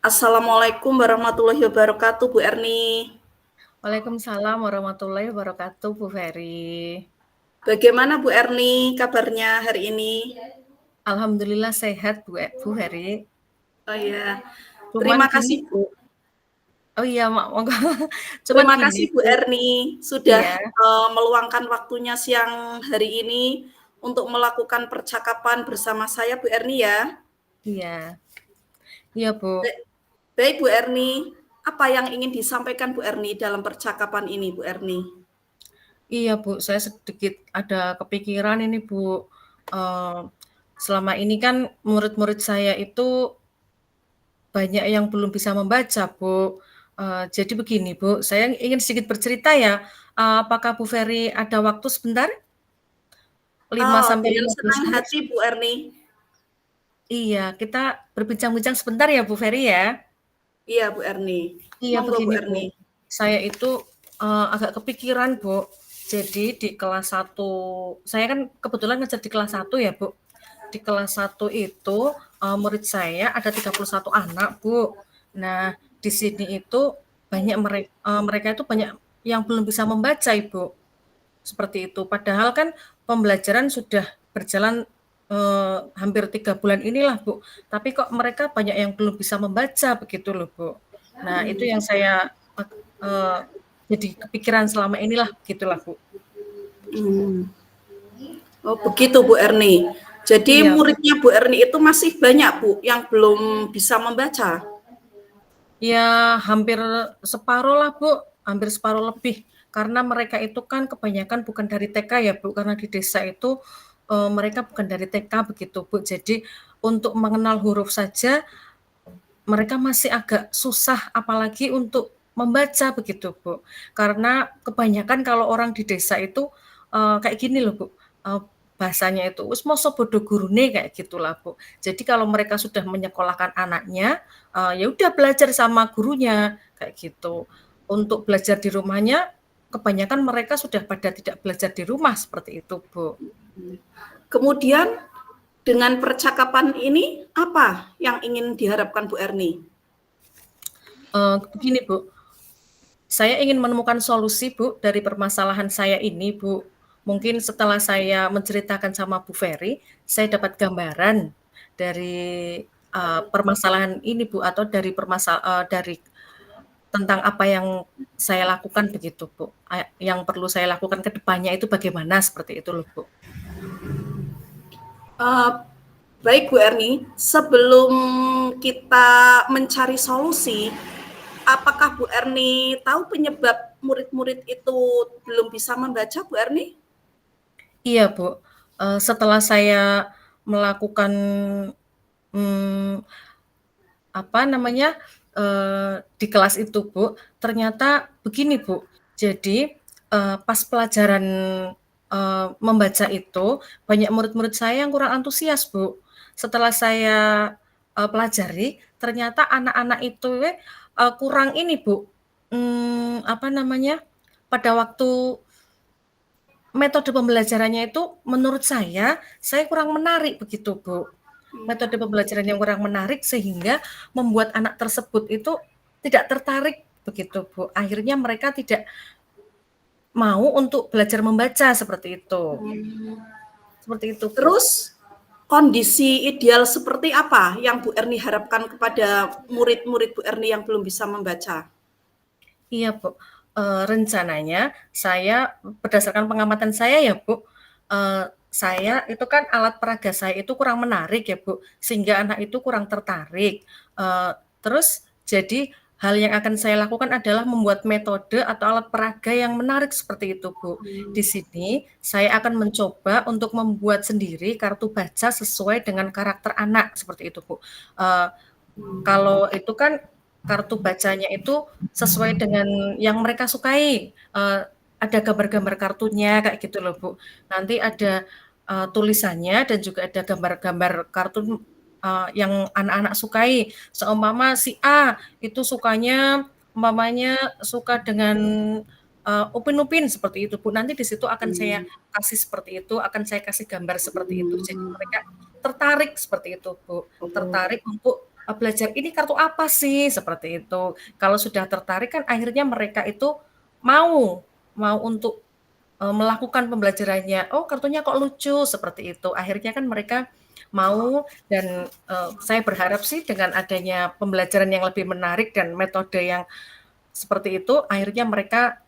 Assalamualaikum warahmatullahi wabarakatuh, Bu Erni. Waalaikumsalam warahmatullahi wabarakatuh, Bu Ferry. Bagaimana Bu Erni kabarnya hari ini? Alhamdulillah sehat, Bu Ferry. Oh ya, Cuman terima gini, kasih Bu. oh iya, monggo. Cuman Terima gini, kasih Bu Bu. Erni sudah Iya, meluangkan waktunya siang hari ini untuk melakukan percakapan bersama saya, Bu Erni ya. iya, iya, Bu. Baik Bu Erni, apa yang ingin disampaikan Bu Erni dalam percakapan ini, Bu Erni? Iya, Bu. Saya sedikit ada kepikiran ini, Bu. Eh, Selama ini kan murid-murid saya itu banyak yang belum bisa membaca, Bu. Jadi begini, Bu. Saya ingin sedikit bercerita ya. Apakah Bu Ferry ada waktu sebentar? 5 Oh, sampai dengan 15 senang menit. hati Bu Erni. Iya, kita berbincang-bincang sebentar ya, Bu Ferry ya. Iya Bu Erni. Iya, Monggo Bu begini, Erni. Bu. Saya itu agak kepikiran, Bu. Jadi di kelas 1, saya kan kebetulan ngajar di kelas 1 ya, Bu. Di kelas 1 itu murid saya ada 31 anak, Bu. Nah, di sini itu banyak mereka itu banyak yang belum bisa membaca, Ibu. Seperti itu. Padahal kan pembelajaran sudah berjalan hampir 3 bulan inilah, Bu. Tapi kok mereka banyak yang belum bisa membaca begitu loh, Bu. Nah, itu yang saya uh, jadi kepikiran selama inilah, begitulah, Bu. Hmm. Oh, begitu Bu Erni. Jadi Iya, muridnya Bu Erni itu masih banyak Bu yang belum bisa membaca. ya hampir separuh lah, Bu. Hampir separuh lebih. Karena mereka itu kan kebanyakan bukan dari TK ya, Bu. Karena di desa itu mereka bukan dari TK begitu, Bu. Jadi untuk mengenal huruf saja mereka masih agak susah, apalagi untuk membaca begitu, Bu. Karena kebanyakan kalau orang di desa itu kayak gini loh, Bu, bahasanya itu wis mosok bodo gurune kayak gitulah, Bu. Jadi kalau mereka sudah menyekolahkan anaknya, ya udah belajar sama gurunya kayak gitu. Untuk belajar di rumahnya kebanyakan mereka sudah pada tidak belajar di rumah seperti itu, Bu. Kemudian dengan percakapan ini apa yang ingin diharapkan Bu Erni? Begini, Bu, saya ingin menemukan solusi, Bu, dari permasalahan saya ini, Bu. Mungkin setelah saya menceritakan sama Bu Ferry, saya dapat gambaran dari permasalahan ini, Bu, atau dari tentang apa yang saya lakukan begitu, Bu. Yang perlu saya lakukan ke depannya itu bagaimana seperti itu loh, Bu. Baik Bu Erni, sebelum kita mencari solusi, apakah Bu Erni tahu penyebab murid-murid itu belum bisa membaca Bu Erni? Iya, Bu. Setelah saya melakukan hmm, apa namanya, di kelas itu, Bu, ternyata begini, Bu. Jadi, pas pelajaran, membaca itu, banyak murid-murid saya yang kurang antusias, Bu. Setelah saya, pelajari, ternyata anak-anak itu kurang ini, Bu, apa namanya, pada waktu metode pembelajarannya itu menurut saya kurang menarik begitu, Bu. Metode pembelajaran yang kurang menarik sehingga membuat anak tersebut itu tidak tertarik begitu, Bu. Akhirnya mereka tidak mau untuk belajar membaca seperti itu. Seperti itu, Bu. Terus kondisi ideal seperti apa yang Bu Erni harapkan kepada murid-murid Bu Erni yang belum bisa membaca? Iya, Bu. Rencananya saya berdasarkan pengamatan saya ya, Bu, saya itu kan alat peraga saya itu kurang menarik ya, Bu, sehingga anak itu kurang tertarik. Terus jadi hal yang akan saya lakukan adalah membuat metode atau alat peraga yang menarik seperti itu, Bu. Di sini saya akan mencoba untuk membuat sendiri kartu baca sesuai dengan karakter anak seperti itu, Bu. Kalau itu kan kartu bacanya itu sesuai dengan yang mereka sukai, ada gambar-gambar kartunya kayak gitu loh, Bu. Nanti ada, tulisannya dan juga ada gambar-gambar kartun, yang anak-anak sukai. Seumpama si A itu sukanya umpamanya suka dengan, Upin Ipin seperti itu, Bu. Nanti di situ akan saya kasih seperti itu, akan saya kasih gambar seperti itu. Jadi mereka tertarik seperti itu, Bu. Oh, Tertarik untuk belajar ini kartu apa sih, seperti itu. Kalau sudah tertarik kan akhirnya mereka itu mau mau untuk, melakukan pembelajarannya, "Oh kartunya kok lucu," seperti itu. Akhirnya kan mereka mau dan, saya berharap sih dengan adanya pembelajaran yang lebih menarik dan metode yang seperti itu, akhirnya mereka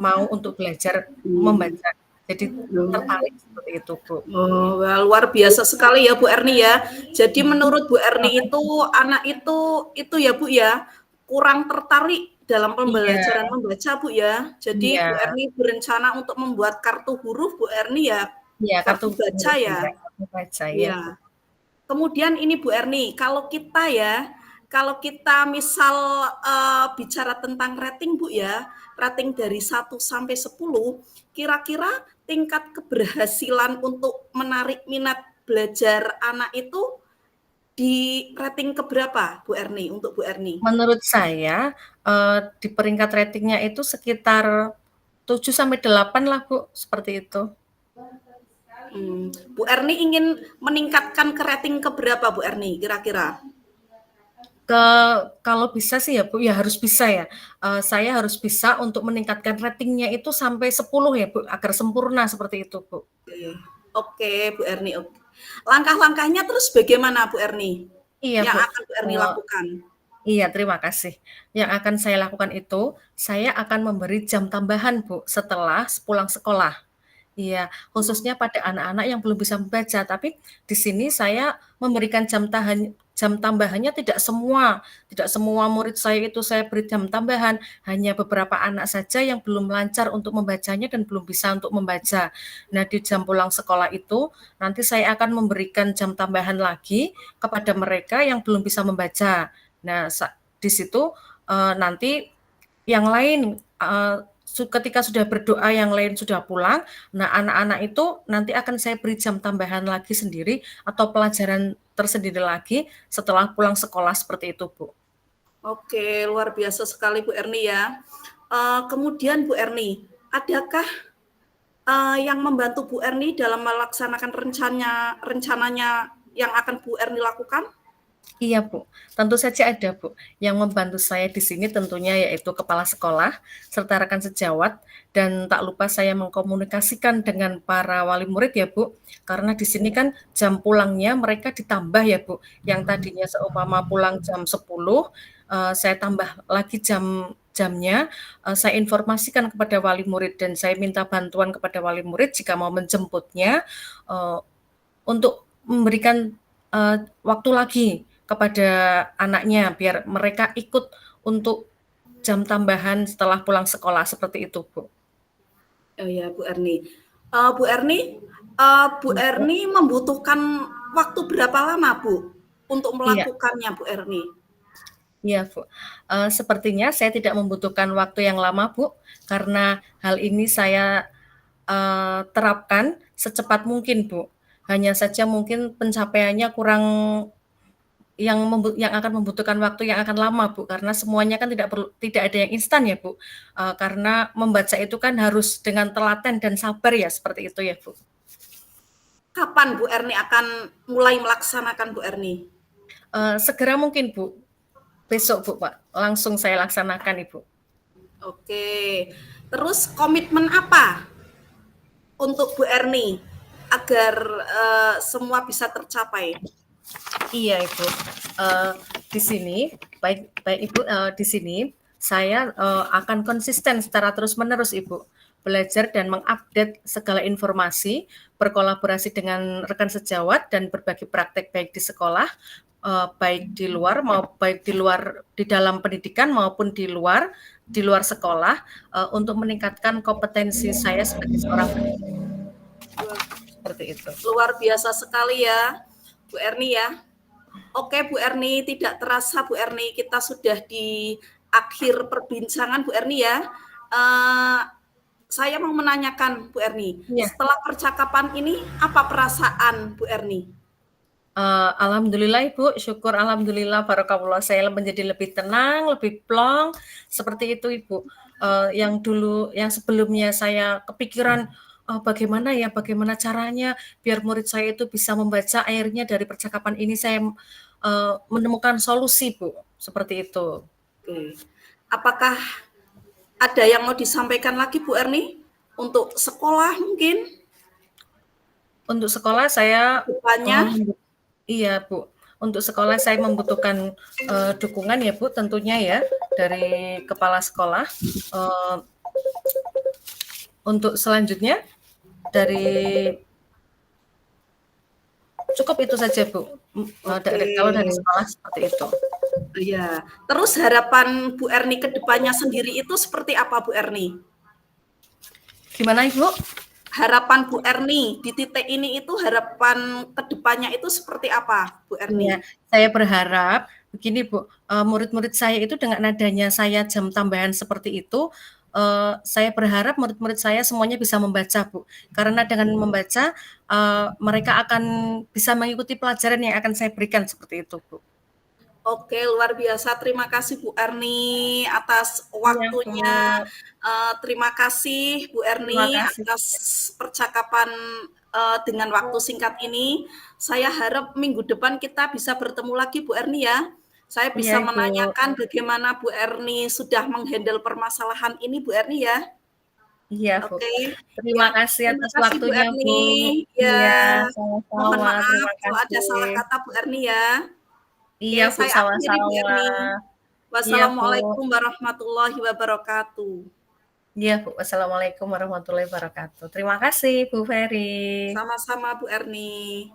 mau untuk belajar Hmm. membaca. Jadi tertarik seperti itu, Bu. Oh, wah, luar biasa sekali ya Bu Erni ya. Jadi menurut Bu Terima Erni itu kasih. anak itu ya Bu ya, kurang tertarik dalam Iya pembelajaran membaca Bu ya. Jadi Bu iya Erni berencana untuk membuat kartu huruf Bu Erni ya, iya, kartu kartu baca huruf, iya, ya. kartu baca, iya, Bu. Iya. Kemudian ini Bu Erni, kalau kita misal bicara tentang rating Bu ya, rating dari 1 sampai 10, kira-kira tingkat keberhasilan untuk menarik minat belajar anak itu di rating keberapa Bu Erni, untuk Bu Erni? Menurut saya, di peringkat ratingnya itu sekitar 7 sampai 8 lah, Bu, seperti itu. Bu Erni ingin meningkatkan ke rating keberapa Bu Erni kira-kira? Ke Kalau bisa sih ya, Bu, ya harus bisa ya. Saya harus bisa untuk meningkatkan ratingnya itu sampai 10 ya, Bu, agar sempurna seperti itu, Bu. Oke, oke Bu Erni. Oke. Langkah-langkahnya terus bagaimana Bu Erni? Iya, Yang Bu. akan Bu Erni Eee, lakukan? iya, terima kasih. Yang akan saya lakukan itu, saya akan memberi jam tambahan, Bu, setelah pulang sekolah. Iya, khususnya pada anak-anak yang belum bisa membaca, tapi di sini saya memberikan jam tambahannya tidak semua murid saya itu saya beri jam tambahan, hanya beberapa anak saja yang belum lancar untuk membacanya dan belum bisa untuk membaca. Nah, di jam pulang sekolah itu, nanti saya akan memberikan jam tambahan lagi kepada mereka yang belum bisa membaca. Nah, di situ, nanti yang lain, ketika sudah berdoa yang lain sudah pulang, nah anak-anak itu nanti akan saya beri jam tambahan lagi sendiri atau pelajaran tersendiri lagi setelah pulang sekolah seperti itu, Bu. Oke, luar biasa sekali Bu Erni ya. Kemudian Bu Erni, adakah yang membantu Bu Erni dalam melaksanakan rencananya yang akan Bu Erni lakukan? Iya, Bu. Tentu saja ada, Bu. Yang membantu saya di sini tentunya yaitu kepala sekolah serta rekan sejawat dan tak lupa saya mengkomunikasikan dengan para wali murid ya, Bu. Karena di sini kan jam pulangnya mereka ditambah ya, Bu. Yang tadinya seumpama pulang jam 10, saya tambah lagi jamnya, saya informasikan kepada wali murid dan saya minta bantuan kepada wali murid jika mau menjemputnya, eee, untuk memberikan, waktu lagi kepada anaknya biar mereka ikut untuk jam tambahan setelah pulang sekolah seperti itu, Bu. Oh ya, Bu Erni. Bu Erni, Bu Iya, Bu. Erni membutuhkan waktu berapa lama, Bu, untuk Iya melakukannya, Bu Erni? iya, Bu. Sepertinya saya tidak membutuhkan waktu yang lama, Bu, karena hal ini saya, terapkan secepat mungkin, Bu. Hanya saja mungkin pencapaiannya kurang yang akan membutuhkan waktu yang akan lama, Bu, karena semuanya kan tidak ada yang instan ya, Bu. Karena membaca itu kan harus dengan telaten dan sabar ya, seperti itu ya, Bu. Kapan Bu Erni akan mulai melaksanakan Bu Erni? Segera mungkin, Bu. Besok, Bu, Pak, langsung saya laksanakan, Ibu. Oke. Terus komitmen apa untuk Bu Erni agar semua bisa tercapai? Iya, Ibu. Eee, di sini baik baik Ibu, di sini saya, akan konsisten secara terus-menerus, Ibu, belajar dan mengupdate segala informasi, berkolaborasi dengan rekan sejawat dan berbagi praktek baik di sekolah, baik di dalam pendidikan maupun di luar sekolah, untuk meningkatkan kompetensi saya sebagai seorang pendidik, seperti itu. Luar biasa sekali ya, Bu Erni ya. Oke Bu Erni, tidak terasa Bu Erni kita sudah di akhir perbincangan Bu Erni ya. Uh, saya mau menanyakan Bu Erni, Iya. setelah percakapan ini apa perasaan Bu Erni? Alhamdulillah Ibu, syukur alhamdulillah barakallah saya menjadi lebih tenang, lebih plong, seperti itu Ibu. Yang sebelumnya saya kepikiran, bagaimana caranya biar murid saya itu bisa membaca, akhirnya dari percakapan ini saya menemukan solusi, Bu, seperti itu. Oke. Apakah ada yang mau disampaikan lagi Bu Erni? Untuk sekolah mungkin? Untuk sekolah saya, Depannya? iya, Bu. Untuk sekolah saya membutuhkan, dukungan ya, Bu, tentunya ya, dari kepala sekolah. Untuk selanjutnya dari cukup itu saja, Bu. Oke. Kalau dari sekolah seperti itu. Iya. Terus harapan Bu Erni ke depannya sendiri itu seperti apa Bu Erni? Gimana, Ibu? Harapan Bu Erni di titik ini itu harapan ke depannya itu seperti apa Bu Iya, Erni? saya berharap begini, Bu, murid-murid saya itu dengan adanya saya jam tambahan seperti itu, saya berharap murid-murid saya semuanya bisa membaca, Bu. Karena dengan membaca, mereka akan bisa mengikuti pelajaran yang akan saya berikan seperti itu, Bu. Oke, luar biasa. Terima kasih Bu Erni atas Iya, Bu. waktunya. Terima kasih Bu Terima Erni kasih. atas percakapan dengan waktu singkat ini. Saya harap minggu depan kita bisa bertemu lagi Bu Erni ya. Saya Iya, bisa Ibu. menanyakan bagaimana Bu Erni sudah menghandle permasalahan ini Bu Erni ya. Iya, Bu. Oke, Terima ya. kasih Terima atas kasih Bu waktunya, Bu. Erni. Iya, Ya, mohon sama-sama. maaf Terima kalau ada kasih. salah kata Bu Erni ya. Iya, Oke, Bu, saya akhiri Bu sama-sama. Erni. Iya, Bu. Wassalamualaikum warahmatullahi wabarakatuh. Iya, Bu. Wassalamualaikum warahmatullahi wabarakatuh. Terima kasih, Bu Ferry. Sama-sama Bu Erni.